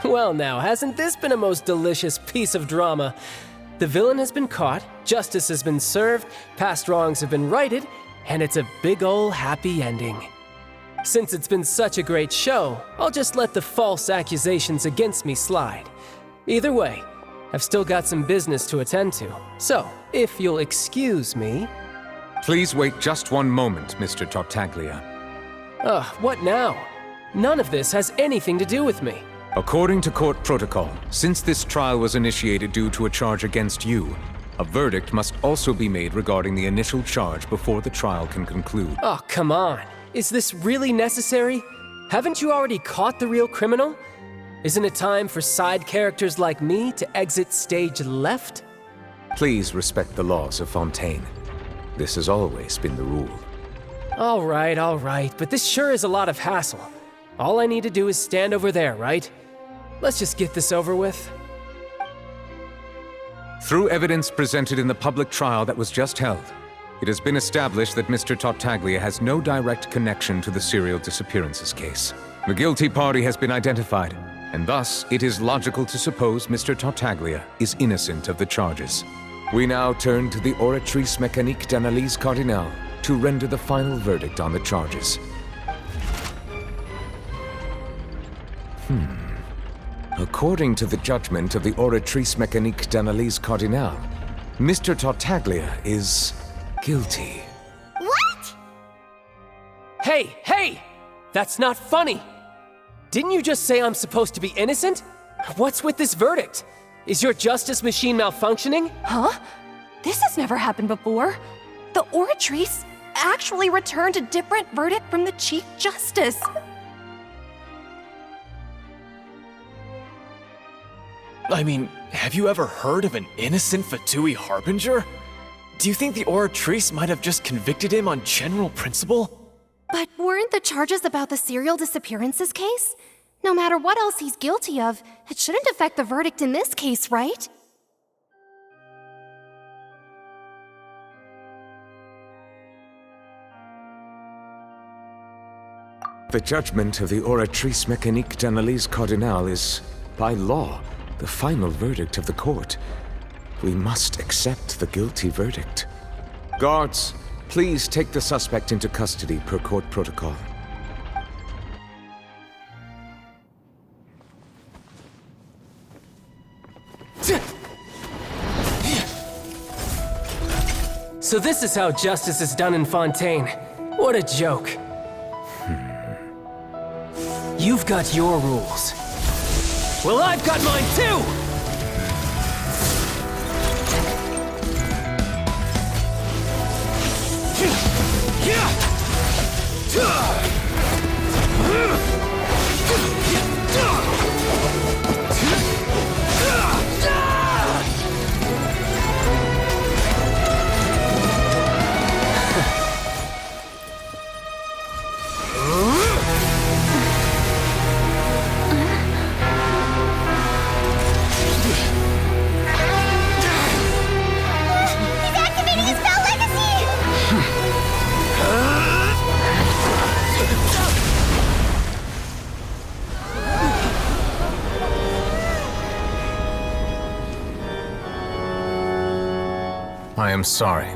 Well now, hasn't this been a most delicious piece of drama? The villain has been caught, justice has been served, past wrongs have been righted, and it's a big ol' happy ending. Since it's been such a great show, I'll just let the false accusations against me slide. Either way, I've still got some business to attend to, so if you'll excuse me... Please wait just one moment, Mr. Tartaglia. What now? None of this has anything to do with me. According to court protocol, since this trial was initiated due to a charge against you, a verdict must also be made regarding the initial charge before the trial can conclude. Oh, come on. Is this really necessary? Haven't you already caught the real criminal? Isn't it time for side characters like me to exit stage left? Please respect the laws of Fontaine. This has always been the rule. All right, but this sure is a lot of hassle. All I need to do is stand over there, right? Let's just get this over with. Through evidence presented in the public trial that was just held, it has been established that Mr. Tartaglia has no direct connection to the serial disappearances case. The guilty party has been identified, and thus it is logical to suppose Mr. Tartaglia is innocent of the charges. We now turn to the Oratrice Mécanique d'Analyse Cardinale to render the final verdict on the charges. According to the judgment of the Oratrice Mécanique d'Analyse Cardinale, Mr. Tartaglia is guilty. What? Hey! That's not funny! Didn't you just say I'm supposed to be innocent? What's with this verdict? Is your justice machine malfunctioning? Huh? This has never happened before. The Oratrice actually returned a different verdict from the Chief Justice. I mean, have you ever heard of an innocent Fatui Harbinger? Do you think the Oratrice might have just convicted him on general principle? But weren't the charges about the serial disappearances case? No matter what else he's guilty of, it shouldn't affect the verdict in this case, right? The judgment of the Oratrice Mécanique d'Analyse Cardinale is, by law, the final verdict of the court. We must accept the guilty verdict. Guards, please take the suspect into custody per court protocol. So this is how justice is done in Fontaine. What a joke. You've got your rules. Well, I've got mine too! I am sorry.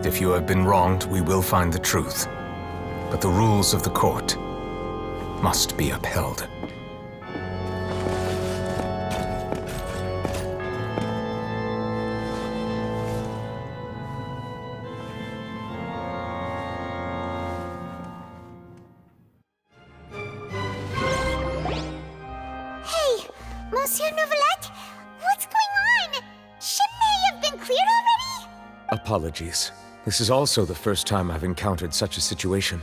If you have been wronged, we will find the truth. But the rules of the court must be upheld. Hey, Monsieur Novelette, what's going on? Shouldn't they have been cleared already? Apologies. This is also the first time I've encountered such a situation.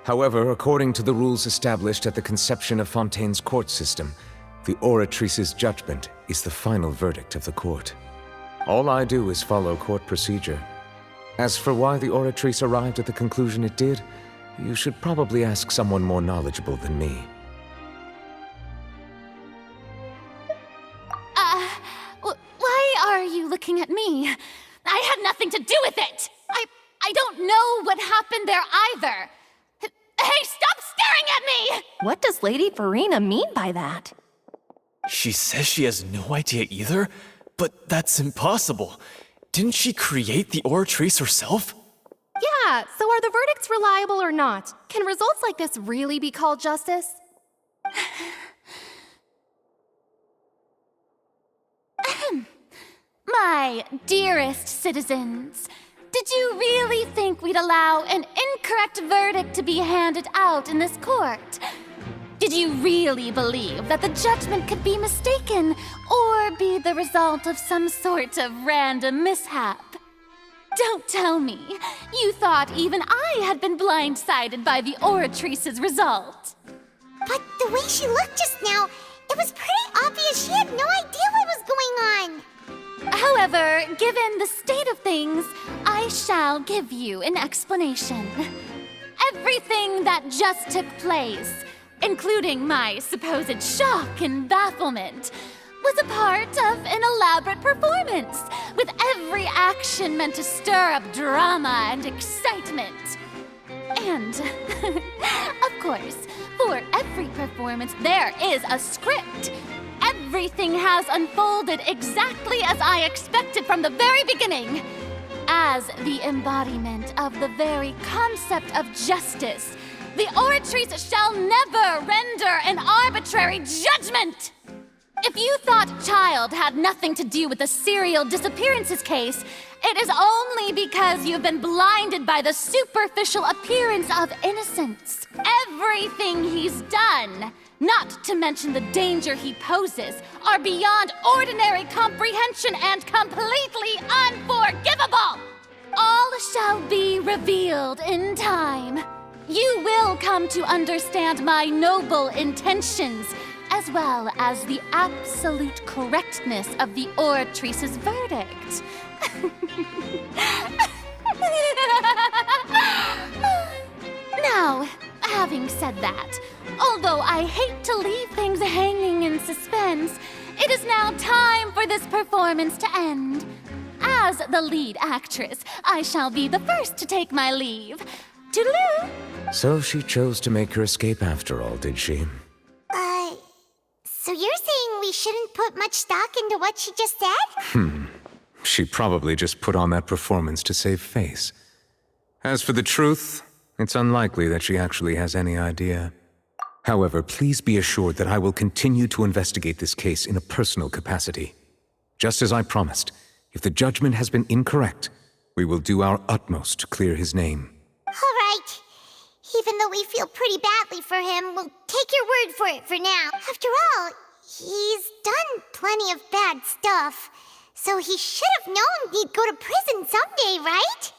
However, according to the rules established at the conception of Fontaine's court system, the Oratrice's judgment is the final verdict of the court. All I do is follow court procedure. As for why the Oratrice arrived at the conclusion it did, you should probably ask someone more knowledgeable than me. Why are you looking at me? I had nothing to do with it! I don't know what happened there either! Hey, stop staring at me! What does Lady Farina mean by that? She says she has no idea either, but that's impossible. Didn't she create the Oratrice herself? Yeah, so are the verdicts reliable or not? Can results like this really be called justice? My dearest citizens, did you really think we'd allow an incorrect verdict to be handed out in this court? Did you really believe that the judgment could be mistaken or be the result of some sort of random mishap? Don't tell me you thought even I had been blindsided by the Oratrice's result. But the way she looked just now, it was pretty obvious she had no idea what was going on. However, given the state of things, I shall give you an explanation. Everything that just took place, including my supposed shock and bafflement, was a part of an elaborate performance, with every action meant to stir up drama and excitement. And, of course, for every performance, there is a script. Everything has unfolded exactly as I expected from the very beginning. As the embodiment of the very concept of justice, the Oratrice shall never render an arbitrary judgment! If you thought Child had nothing to do with the serial disappearances case, it is only because you've been blinded by the superficial appearance of innocence. Everything he's done, not to mention the danger he poses, are beyond ordinary comprehension and completely unforgivable! All shall be revealed in time. You will come to understand my noble intentions, as well as the absolute correctness of the Oratrice's verdict. Now, having said that, although I hate to leave things hanging in suspense, it is now time for this performance to end. As the lead actress, I shall be the first to take my leave. Toodaloo! So she chose to make her escape after all, did she? So you're saying we shouldn't put much stock into what she just said? She probably just put on that performance to save face. As for the truth, it's unlikely that she actually has any idea. However, please be assured that I will continue to investigate this case in a personal capacity. Just as I promised, if the judgment has been incorrect, we will do our utmost to clear his name. All right. Even though we feel pretty badly for him, we'll take your word for it for now. After all, he's done plenty of bad stuff, so he should have known he'd go to prison someday, right?